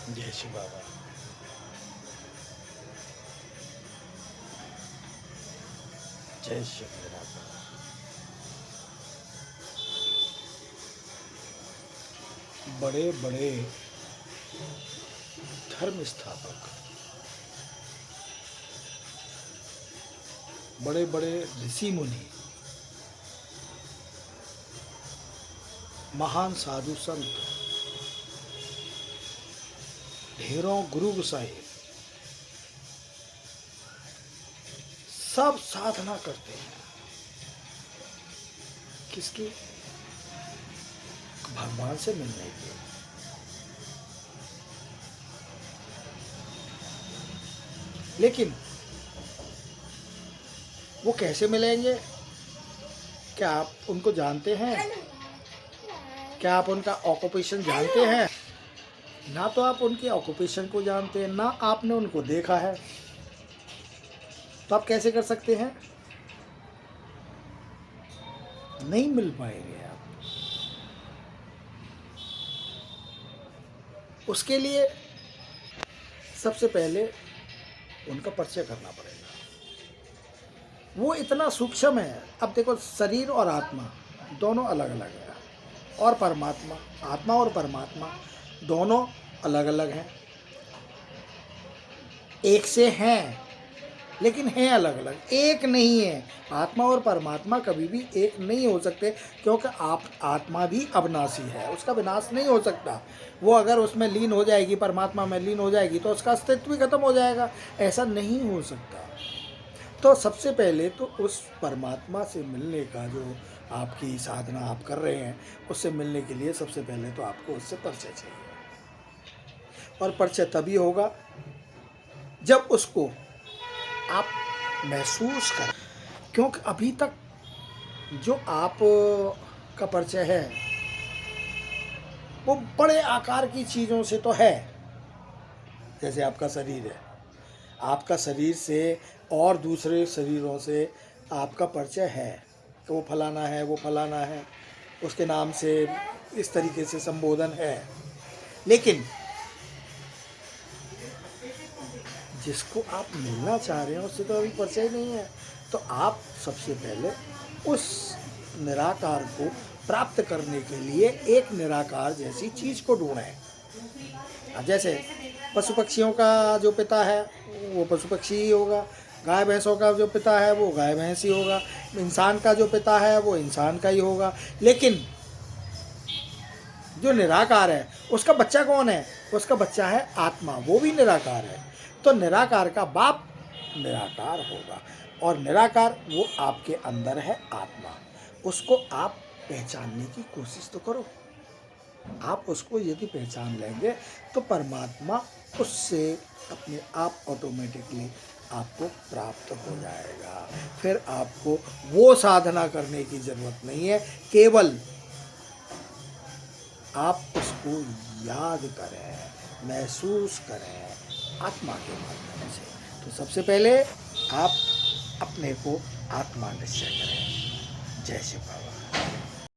जय शिव बाबा। जय शिव बाबा। बड़े बड़े धर्म स्थापक, बड़े बड़े ऋषि मुनि, महान साधु संत, ढेरों गुरु गोसाई सब साधना करते हैं। किसकी? भगवान से मिलने की। लेकिन वो कैसे मिलेंगे? क्या आप उनको जानते हैं? क्या आप उनका ऑक्यूपेशन जानते हैं? ना तो आप उनके ऑक्यूपेशन को जानते हैं, ना आपने उनको देखा है, तो आप कैसे कर सकते हैं? नहीं मिल पाएंगे आप। उसके लिए सबसे पहले उनका परिचय करना पड़ेगा। वो इतना सूक्ष्म है। अब देखो, शरीर और आत्मा दोनों अलग अलग है, और परमात्मा, आत्मा और परमात्मा दोनों अलग अलग हैं। एक से हैं लेकिन हैं अलग अलग, एक नहीं है। आत्मा और परमात्मा कभी भी एक नहीं हो सकते, क्योंकि आप आत्मा भी अविनाशी है, उसका विनाश नहीं हो सकता। वो अगर उसमें लीन हो जाएगी, परमात्मा में लीन हो जाएगी, तो उसका अस्तित्व भी खत्म हो जाएगा। ऐसा नहीं हो सकता। तो सबसे पहले तो उस परमात्मा से मिलने का जो आपकी साधना आप कर रहे हैं, उससे मिलने के लिए सबसे पहले तो आपको उससे परिचय चाहिए। और परिचय तभी होगा जब उसको आप महसूस करें। क्योंकि अभी तक जो आप का परिचय है वो बड़े आकार की चीज़ों से तो है। जैसे आपका शरीर है, आपका शरीर से और दूसरे शरीरों से आपका परिचय है कि वो फलाना है, वो फलाना है, उसके नाम से इस तरीके से संबोधन है। लेकिन जिसको आप मिलना चाह रहे हैं उससे तो अभी परिचय नहीं है। तो आप सबसे पहले उस निराकार को प्राप्त करने के लिए एक निराकार जैसी चीज़ को ढूंढें। जैसे पशु पक्षियों का जो पिता है वो पशु पक्षी ही होगा, गाय भैंसों का जो पिता है वो गाय भैंस ही होगा, इंसान का जो पिता है वो इंसान का ही होगा। लेकिन जो निराकार है उसका बच्चा कौन है? उसका बच्चा है आत्मा, वो भी निराकार है। तो निराकार का बाप निराकार होगा, और निराकार वो आपके अंदर है, आत्मा। उसको आप पहचानने की कोशिश तो करो। आप उसको यदि पहचान लेंगे तो परमात्मा उससे अपने आप ऑटोमेटिकली आपको प्राप्त हो जाएगा। फिर आपको वो साधना करने की ज़रूरत नहीं है, केवल आप उसको याद करें, महसूस करें आत्मा के माध्यम से। तो सबसे पहले आप अपने को आत्मा निश्चय करें। जय शिव।